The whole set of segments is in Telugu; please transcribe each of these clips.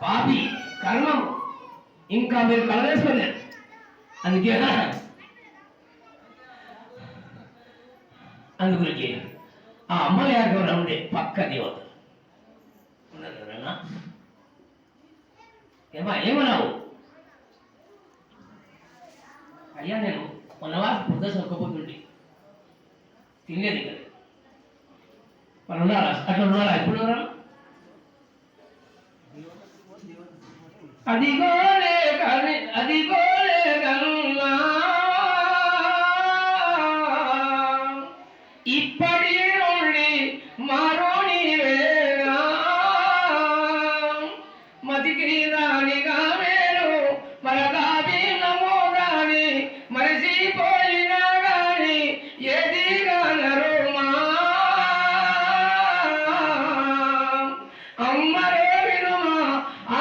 పాపి కర్మం ఇంకా మీరు కలవేసుకోలేరు. అందుకే అందుగురించి ఆ అమ్మల యాగంలో ఉండే పక్క దేవత ఏమన్నావు? అయ్యా నేను మొన్నవారు బుద్ధ సొక్కపోతుండి తినలేదు ఇక్కడ. వాళ్ళు ఉన్నారా? అట్లా ఉన్నారా? ఎప్పుడు ఉన్నారా? అదిగోలే కని అదిగోలే కన్నా ఇప్పటి నుండి మారోని వేళ మతికి రానిగా వేరు మరదాబి నమోగాని మరసిపోయినా గాని ఏది గానరుమా అమ్మరే వినుమా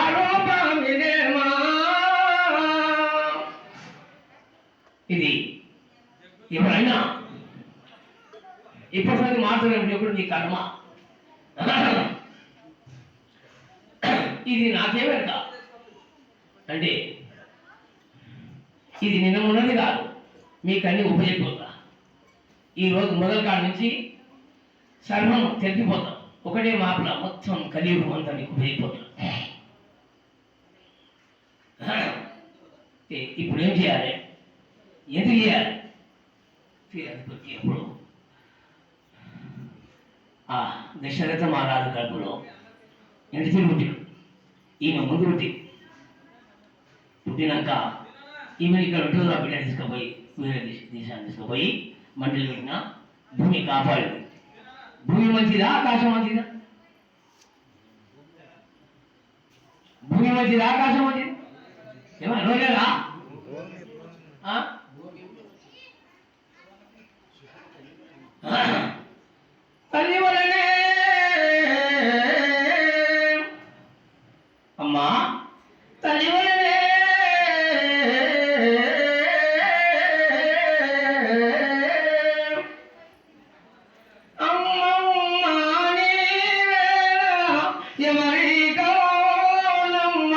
ఆరోపమిదేమా. ఇది ఎవరైనా ఇప్పటికీ మాట్లాడేటప్పుడు నీ కర్మ. ఇది నాకేమెరక అంటే ఇది నిన్న ఉన్నది కాదు, మీకన్నీ ఉపయోగపోతా. ఈరోజు మొదటి కాడ నుంచి సర్వం తెలిపిపోతాం. ఒకటే మాపల మొత్తం కలియుగం అంతా నీకు ఉపయోగపోతాం. ఇప్పుడు ఏం చేయాలి? ఎందుకు చేయాలి? ఎప్పుడు ఆ దశరథ మహారాజు కడుపులో ఎంటి పుట్టిడు. ఈమె ముందు పుట్టినాక ఈమెను ఇక్కడ ఉంటుందో బిడ్డ తీసుకుపోయి వేరే దేశాన్ని తీసుకుపోయి మంటలు పెట్టిన భూమి కాపాడింది. భూమి మంచిదా ఆకాశం మంచిదా? భూమి మంచిదా ఆకాశం మంచిది? ఏమన్నా రోజేదా? తల్లి వలనే అమ్మా, తల్లి వలనే అమ్మమ్మ నీవేళ ఎవరి కౌనమ్మ,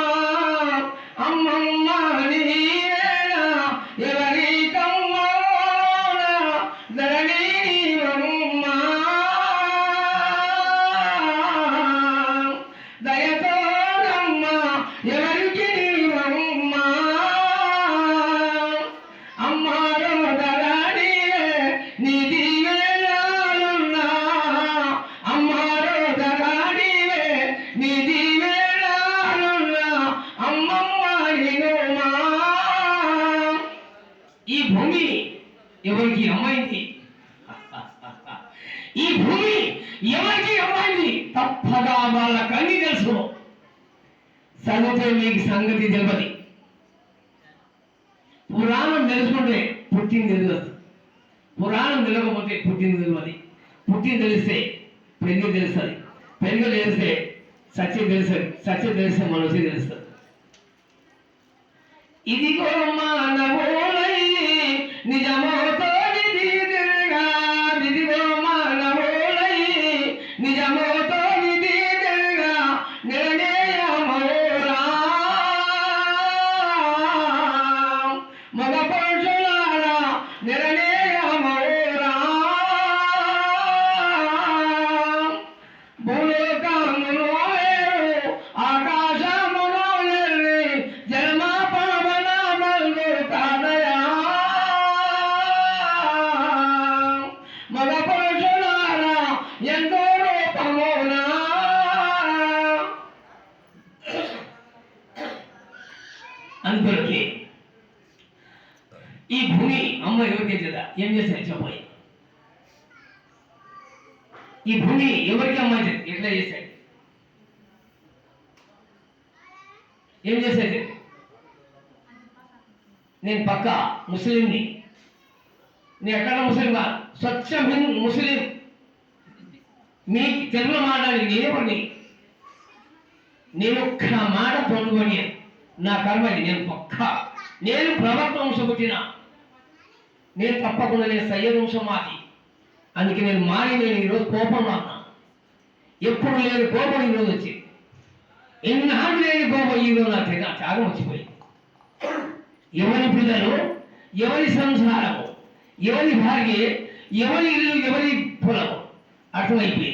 అమ్మమ్మ నీవేళ ఎవరి కమ్మౌన ధరణి నీవమ్మ దయతోనమ్మ ఎవరికి నీవమ్మ అమ్మారో ధరణివే నిధి వేళాలున్నా అమ్మారో ధరణివే నిధి వేళాలున్నా అమ్మమ్మ నినుమా. ఈ భూమి ఎవరికి అమ్మాయింది? ఈ భూమి ఎవరికి అమ్మాయింది? తప్పగా వాళ్ళకన్నీ తెలుసు. చదివితే మీకు సంగతి తెలియదు. పురాణం తెలుసుకుంటే పుట్టింది తెలియదు. పురాణం తెలియకపోతే పుట్టింది తెలియదు. పుట్టింది తెలిస్తే పెళ్లి తెలుస్తుంది. పెళ్లి తెలిస్తే సత్యం తెలుస్తుంది. సత్యం తెలిస్తే మనసు తెలుస్తుంది. ఇదిగో మానవులై నిజమోతో నిధి తిరగా, ఇదిగో మానవులై నిజమోతో నిధి తిరగా నిర్ణయమోరా మగ పురుషులారా నిర్ణయమోరా భూలోకమును వేరు ఆకాశమును ఎల్లి జన్మ పవన మల్లు కాదయా మగ పురుషులారా ఎంతో రూపమునా. అందుకే ఈ భూమి అమ్మ ఎవరికి లేదా ఏం చేస్తారు చెప్పబోయి. ఈ భూమి ఎవరికి అమ్మ ఎట్లా చేశాడు? ఏం చేసేది? నేను పక్క ముస్లింని. నేను ఎక్కడ ముస్లిం కాదు, స్వచ్ఛ ముస్లిం. మీకు తెలుగులో మాట్లాడి నేనేపడి నేను ఒక్క మాట పొందుకొని నా కర్మ ఇది. నేను పక్క నేను ప్రవక్త వంశం పుట్టిన, నేను తప్పకుండా నేను సయ్యద్ వంశం మాది. అందుకే నేను ఈరోజు కోపంలో అన్నా. ఎప్పుడు లేని కోపం ఈరోజు వచ్చింది. ఇన్నాళ్ళు లేని గోప ఈరోజు నా త్యాగం వచ్చిపోయింది. ఎవరి పిల్లలు, ఎవరి సంసారము, ఎవరి భార్య, ఎవరి ఇల్లు, ఎవరి పొలము అర్థమైపోయింది.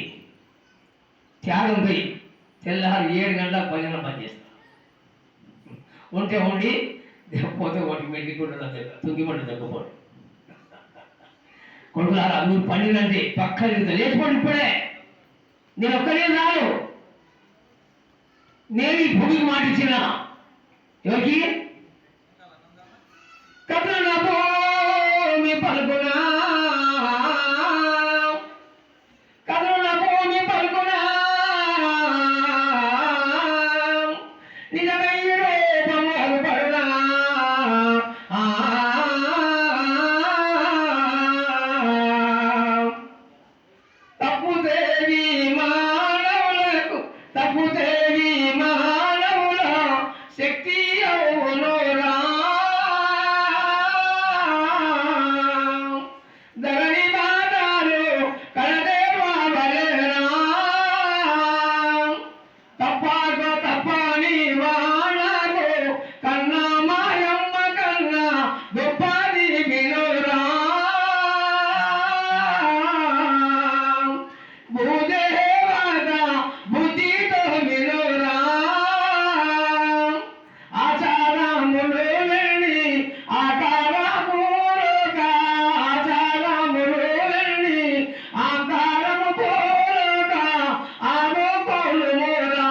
త్యాగం పోయి తెల్లారు 7 గంటల భజన పనిచేస్తా ఉంటే ఉండి పోతే ఒకటి మెట్టికుంటు దగ్గర తుంగిమంట తగ్గిపోండి. కొడుకులారా మీరు పండినంటే పక్కన లేచిపోండి. ఇప్పుడే నేను ఒక్కనే రాను. నేను ఈ భూమికి మాట ఇచ్చిన ఎవరికి కథన భూమి పలుకునా, కథన భూమి పలుకునా, నిజమైన రూపము అగుపడునా. తప్పుదేవి మానవులకు, తప్పుదేవి మానవుల శక్తి అవునురా. ధరణి బాధాలు కలదేవా బలేరా. తప్పాకు తప్పని వానకు కన్నా మాయమ్మ కన్నా గొప్పది వినురా. భూదేవత బుద్ధితో వినురా. ఆచారములు లేని ఆకారములుక, ఆచారములు లేని ఆకారము పోలుక ఆనుకోలుమురా.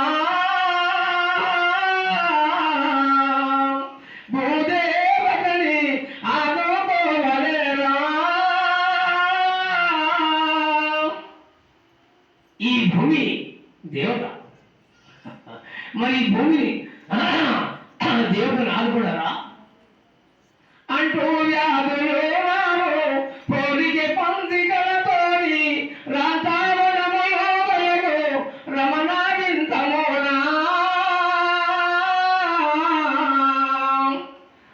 భూదేవతని ఆనుకోవలేరా. ఈ భూమి దేవత, మరి ఈ భూమిని దేవతను ఆదుకున్నారా అంటూ వ్యాధులు రావు పోలికి పందికలతోని రాతావనములకు రమణాగింతమోనా.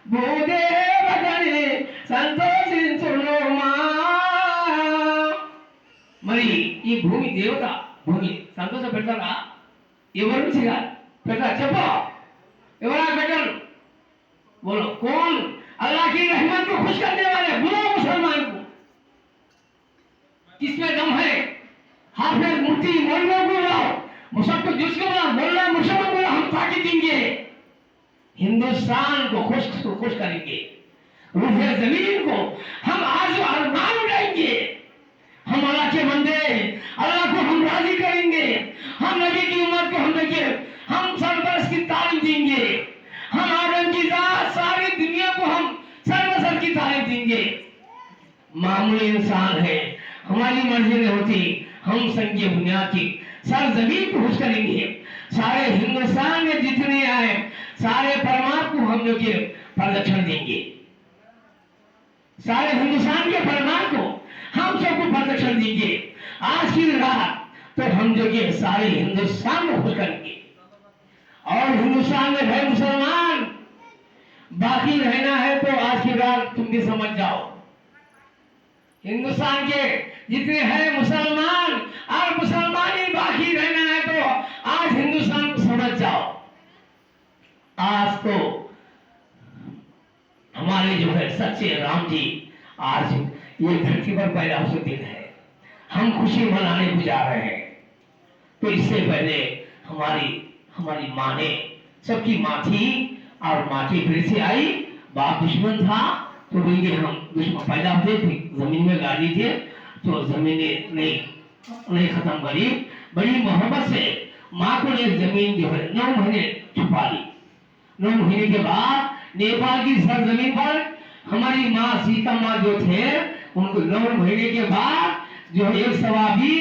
భూదేవతని సంతోషించునుమా. మరి ఈ భూమి దేవత భూమి సంతోష పెడతారా? ఎవరు నుంచి పెడతా చెప్పు. ఎవరా పెట్టారు? बोलो कौन अल्लाह की रहमत को खुश करने वाले? बोलो मुसलमान को किसमें दम है? हाफिज मुफ्ती मौलवियों को बोलो, सबको जिसको बोला मोल्ला मुसलमान बोला हम ताकि देंगे, हिंदुस्तान को खुश करेंगे, रूहे जमीन को हम आज अरमान उड़ाएंगे, हम अल्लाह के बंदे, अल्लाह को हम राजी करेंगे, हम नबी की उम्मत को हम देखिए हम सरबरस की तालीम देंगे, हम आदम की जात सारी दुनिया को हम सर्वसर की तारीफ देंगे। मामूली इंसान है, हमारी मर्जी नहीं होती, हम संख्या बुनियाद की सर जमीन को खुश करेंगे। सारे हिंदुस्तान में जितने आए सारे परमात्मा को हम लोग के प्रदक्षिण देंगे, सारे हिंदुस्तान के परमात्मा को हम सबको प्रदक्षिण देंगे। आज की रात तो हम जो कि सारे हिंदुस्तान को खुश करेंगे। और हिंदुस्तान में है मुसलमान, बाकी रहना है तो आज की रात तुम भी समझ जाओ। हिंदुस्तान के जितने हैं मुसलमान और मुसलमानी बाकी रहना है तो आज हिंदुस्तान को समझ जाओ। आज तो हमारे जो है सच्चे राम जी आज ये धरती पर पैदा हुए दिन है, हम खुशी मनाने को जा रहे हैं। तो इससे पहले हमारी माँ ने, सबकी माँ थी और माँ की फिर से आई, बाप दुश्मन था तो बोलेंगे हम दुश्मन पैदा हुए थे, जमीन में गाड़ी थे तो जमीन नहीं खत्म करी, बड़ी मोहब्बत से माँ को ने जमीन जो है 9 महीने छुपा ली। 9 महीने के बाद नेपाल की सरजमीन पर हमारी माँ सीता माँ जो थे उनको 9 महीने के बाद जो एक सवाबी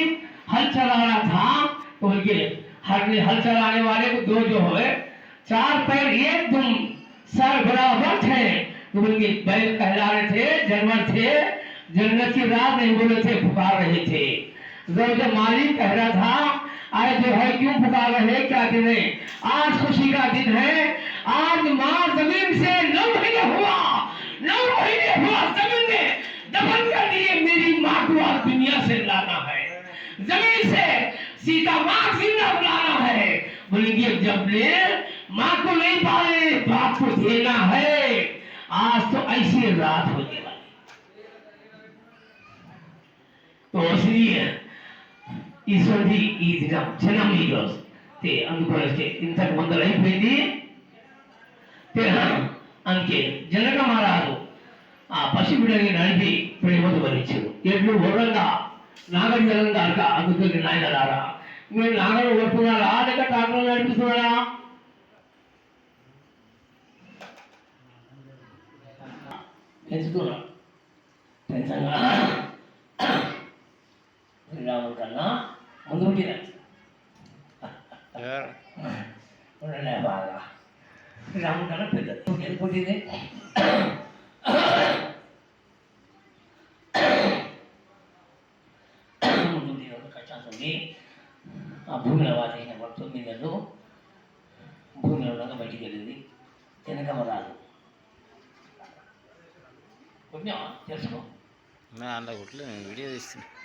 हल चला रहा था तो उनके हल चलाने वाले को 2 जो है 4 पैर एकदम सर बराबर थे तो उनके बैल कहला रहे थे, जानवर थे, जन्नत की रात नहीं बोले थे, पुकार रहे थे। जब मालिक कह रहा था आज जो है क्यों पुकार रहे, क्या दिन है? आज खुशी का दिन है, आज माँ जमीन से 9 महीने हुआ जमीन में दफन कर दिए। मेरी माँ को आज दुनिया से लाना है, जमीन से सीता माँ जिंदा बुलाना है। बोलेंगे जब ले माँ को नहीं पाले बाप को देना है आज तो ऐसी रात होने वाली तो इसलिए ఈశ్వరుడి ఈ దినం జనం ఈరోజు అందుకోవాలి ఇంతకు ముందర అయిపోయింది అందుకే జనక మహారాజు ఆ పసిబిడ్డని నడిపి ప్రేమతో భరించారు ఎడ్లు ఓరంగా నాగడి జలంగా అందుకని నాయన రారా మీరు నాగలు కొట్టున్నారా లేక ట్రాక్టర్ నడిపిస్తున్నారా పెంచుతున్నా పెంచంగా శ్రీరాముడి కన్నా ముందు పుట్టిన బాగా శ్రీరాముడి కన్నా పెద్ద ఎందుకు పుట్టింది ముందు కష్టాన్ని ఆ భూమిలో వాసిన 9 నెలలు భూమిలో ఉండగా బయటికి వెళ్ళింది వెనకమ్మ రాదు కొంచెం తెలుసుకో అందులో వీడియో తీస్తున్నా